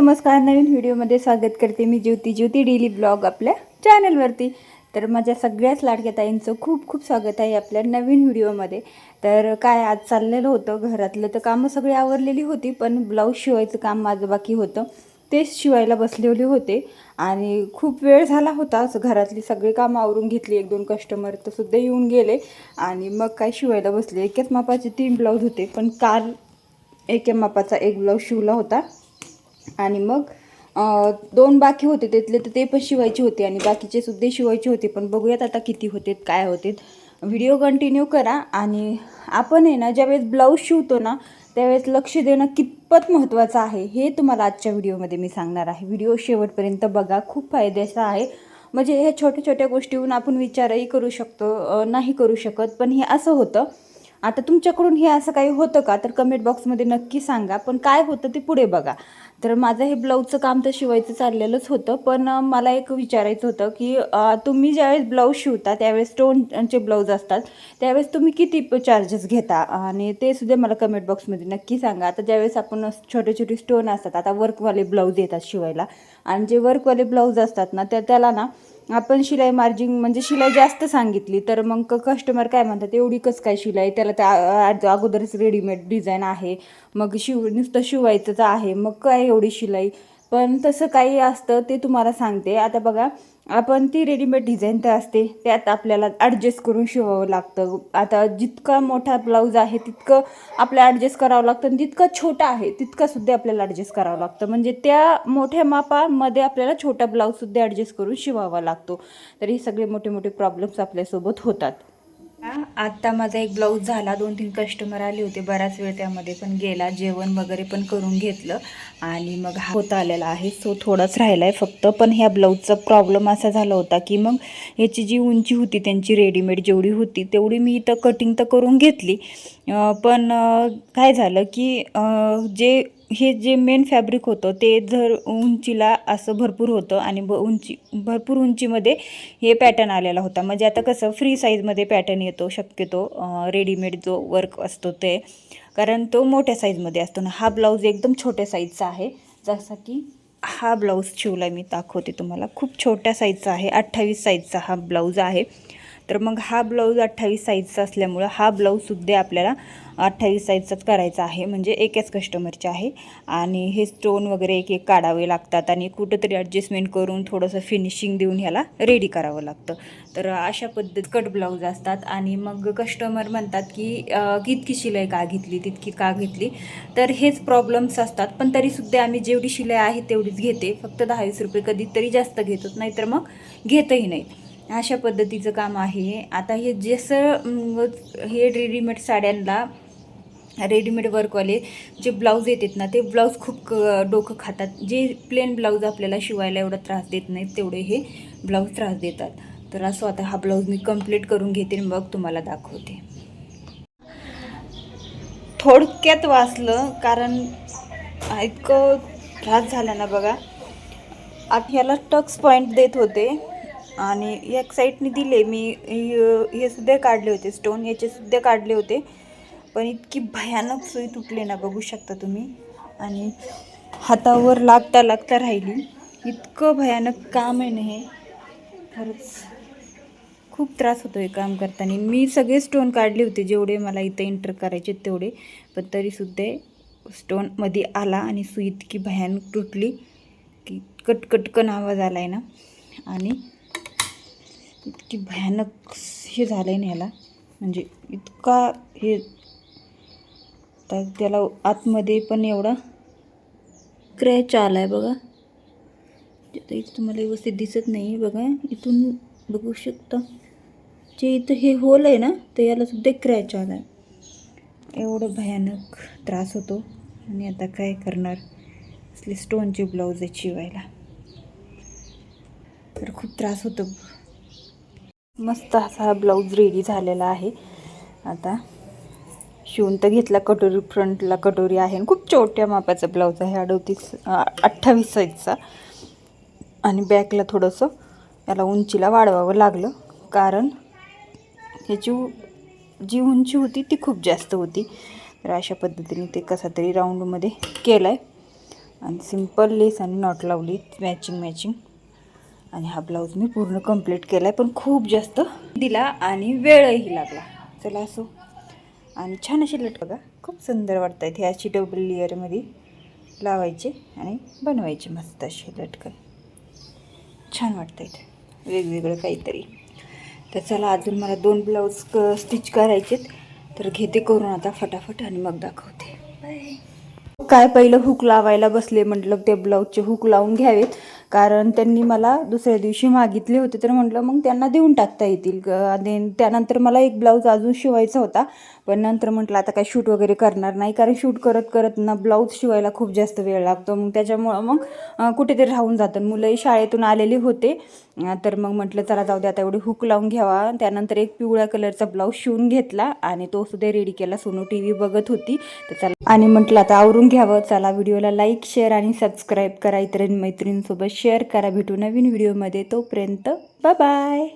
नमस्कार. नवीन व्हिडिओमध्ये स्वागत करते मी ज्योती डेली ब्लॉग आपल्या चॅनलवरती. तर माझ्या सगळ्याच लाडक्या ताईंचं खूप खूप स्वागत आहे आपल्या नवीन व्हिडिओमध्ये. तर काय आज चाललेलं होतं घरातलं तर कामं सगळी आवरलेली होती, पण ब्लाऊज शिवायचं काम माझं बाकी होतं. तेच शिवायला बसलेले होते आणि खूप वेळ झाला होता. असं घरातली सगळी कामं आवरून घेतली. 1-2 कस्टमर तर सुद्धा येऊन गेले आणि मग काय शिवायला बसले. एकाच मापाचे 3 ब्लाऊज होते, पण काल एका मापाचा एक ब्लाऊज शिवला होता आणि मग 2 बाकी होते त्यातले, तर ते पण शिवायचे होते आणि बाकीचे सुद्धा शिवायचे होते. पण बघूयात आता किती होते काय होते. व्हिडिओ कंटिन्यू करा. आणि आपण आहे ना ज्यावेळेस ब्लाऊज शिवतो ना त्यावेळेस लक्ष देणं कितपत महत्त्वाचं आहे हे तुम्हाला आजच्या व्हिडिओमध्ये मी सांगणार आहे. व्हिडिओ शेवटपर्यंत बघा, खूप फायद्याचा आहे. म्हणजे ह्या छोट्या छोट्या गोष्टीहून आपण विचारही करू शकतो, नाही करू शकत, पण हे असं होतं. आता तुमच्याकडून हे असं काही होतं का तर कमेंट बॉक्समध्ये नक्की सांगा. पण काय होतं ते पुढे बघा. तर माझं हे ब्लाऊजचं काम तर शिवायचं चाललेलंच होतं, पण मला एक विचारायचं होतं की तुम्ही ज्यावेळेस ब्लाऊज शिवता त्यावेळेस स्टोनचे ब्लाऊज असतात त्यावेळेस तुम्ही किती चार्जेस घेता आणि ते सुद्धा मला कमेंट बॉक्समध्ये नक्की सांगा. आता ज्यावेळेस आपण छोटे छोटे स्टोन असतात, आता वर्कवाले ब्लाऊज येतात शिवायला आणि जे वर्कवाले ब्लाऊज असतात ना त्याला ना आपण शिलाई मार्जिन म्हणजे शिलाई जास्त सांगितली तर मग कस्टमर काय म्हणतात, एवढी कसं काय शिलाई, त्याला त्या अगोदरच रेडीमेड डिझाईन आहे, मग नुसतं शिवायचंच आहे, मग काय एवढी शिलाई. पण तसं काही असतं ते तुम्हाला सांगते. आता बघा, आपण ती रेडीमेड डिझाईन तर असते त्यात आपल्याला ॲडजस्ट करून शिवावं लागतं. आता जितका मोठा ब्लाऊज आहे तितकं आपल्याला ॲडजस्ट करावं लागतं आणि जितका छोटा आहे तितकासुद्धा आपल्याला ॲडजस्ट करावं लागतं. म्हणजे त्या मोठ्या मापामध्ये आपल्याला छोटा ब्लाऊजसुद्धा ॲडजस्ट करून शिवावा लागतो. तर हे सगळे मोठे मोठे प्रॉब्लेम्स आपल्यासोबत होतात. आत्ता माझा एक ब्लाऊज झाला, 2-3 कस्टमर आले होते, बराच वेळ त्यामध्ये पण गेला. जेवण वगैरे पण करून घेतलं आणि मग होत आलेला आहे. सो थोडंच राहिलं आहे फक्त. पण ह्या ब्लाऊजचा प्रॉब्लेम असा झाला होता की मग ह्याची जी उंची होती त्यांची रेडीमेड जेवढी होती तेवढी मी इथं कटिंग तर करून घेतली, पण काय झालं की जे मेन फॅब्रिक होतं ते जर उंचीला असं भरपूर होतं आणि भरपूर उंचीमध्ये हे पॅटर्न आलेला होता. म्हणजे आता कसं फ्री साईजमध्ये पॅटर्न येतो शक्यतो रेडीमेड जो वर्क असतो ते, कारण तो मोठ्या साईजमध्ये असतो ना. हा ब्लाऊज एकदम छोट्या साईजचा आहे. जसा की हा ब्लाऊज शिवला मी दाखवते तुम्हाला, खूप छोट्या साईजचा आहे, 28 साईजचा हा ब्लाऊज आहे. तर मग हा ब्लाऊज 28 साईजचा असल्यामुळं हा ब्लाऊजसुद्धा आपल्याला 28 साईजचाच करायचा आहे, म्हणजे एकाच कस्टमरचे आहे. आणि हे स्टोन वगैरे एक एक काढावे लागतात आणि कुठंतरी ॲडजस्टमेंट करून थोडंसं फिनिशिंग देऊन ह्याला रेडी करावं लागतं. तर अशा पद्धत कट ब्लाऊज असतात. आणि मग कस्टमर म्हणतात की इतकी शिलाई का घेतली, तितकी का घेतली. तर हेच प्रॉब्लेम्स असतात. पण तरीसुद्धा आम्ही जेवढी शिलाई आहे तेवढीच घेते, फक्त 10-20 रुपये कधीतरी जास्त घेतो, नाहीतर मग घेतही नाही. अशा पद्धतीचं काम आहे. आता हे जसं हे रेडीमेड साड्यांना रेडीमेड वर्कवाले जे ब्लाऊज येतात ना ते ब्लाऊज खूप डोकं खातात. जे प्लेन ब्लाऊज आपल्याला शिवायला एवढा त्रास देत नाहीत तेवढे हे ब्लाऊज त्रास देतात. तर असं आता हा ब्लाऊज मी कंप्लीट करून घेते आणि मग तुम्हाला दाखवते. थोडक्यात वाचलं कारण इतकं त्रास झाला ना बघा. आता ह्याला टक्स पॉईंट देत होते आणि एक साईडने दिले मी, हे सुद्धा काढले होते स्टोन, याचे सुद्धा काढले होते, पण इतकी भयानक सुई तुटली ना बघू शकता तुम्ही. आणि हातावर लागता लागता राहिली. इतकं भयानक काम आहे ना हे, खरंच खूप त्रास होतो हे काम करताना. मी सगळे स्टोन काढले होते जेवढे मला इथं एंटर करायचे तेवढे, पण तरीसुद्धा स्टोनमध्ये आला आणि सुई इतकी भयानक तुटली की कटकटकन आवाज आला आहे ना. आणि इतकी भयानक हे झालं आहे ना ह्याला, म्हणजे इतका हे, तर त्याला आतमध्ये पण एवढा क्रॅच आला आहे बघा. इथं तुम्हाला व्यवस्थित दिसत नाही बघा, इथून बघू शकता जे इथं हे होल आहे ना तर याला सुद्धा क्रॅच आला आहे. एवढं भयानक त्रास होतो. आणि आता काय करणार, असले स्टोनचे ब्लाऊज आहेत शिवायला तर खूप त्रास होतो. मस्त असा हा ब्लाऊज रेडी झालेला आहे. आता शिवून तर घेतला, कटोरी फ्रंटला कटोरी आहे आणि खूप छोट्या मापाचा ब्लाऊज आहे, 28 साईजचा. आणि बॅकला थोडंसं याला उंचीला वाढवावं लागलं कारण ह्याची जी उंची होती ती खूप जास्त होती. तर अशा पद्धतीने ते कसा तरी राऊंडमध्ये केलं आहे. आणि सिंपल लेस आणि नॉट लावली मॅचिंग. आणि हा ब्लाऊज मी पूर्ण कंप्लीट केला आहे, पण खूप जास्त दिला आणि वेळही लागला. चला असो. आणि छान अशी लटकन बघा, खूप सुंदर वाटत आहेत. हे अशी डबल लेअरमध्ये लावायचे आणि बनवायचे मस्त असे लटकन. छान वाटत आहेत, वेगवेगळं काहीतरी. तर चला, अजून मला 2 ब्लाऊज स्टिच करायचेत, तर घेते करून आता फटाफट आणि मग दाखवते. काय पहिलं हुक लावायला बसले, म्हटलं ते ब्लाऊजचे हुक लावून घ्यावेत, कारण त्यांनी मला दुसऱ्या दिवशी मागितले होते. तर म्हटलं मग त्यांना देऊन टाकता येतील. आणि त्यानंतर मला एक ब्लाऊज अजून शिवायचा होता, पण नंतर म्हटलं आता काय शूट वगैरे करणार नाही, कारण शूट करत करत ना ब्लाऊज शिवायला खूप जास्त वेळ लागतो. मग त्याच्यामुळं मग कुठेतरी राहून जातं. मुलंही शाळेतून आलेली होते, तर मग म्हटलं चला जाऊ दे, आता एवढी हुक लावून घ्यावा. त्यानंतर एक पिवळ्या कलरचा ब्लाऊज शिवून घेतला आणि तो सुद्धा रेडी केला. सोनू TV बघत होती, तर चला आणि म्हटलं आता आवरून घ्यावं. चला, व्हिडिओला लाईक, शेअर आणि सबस्क्राईब करा. इतर मैत्रिणींसोबत शेअर करा. भेटू नवीन व्हिडिओमध्ये. तोपर्यंत बाय बाय.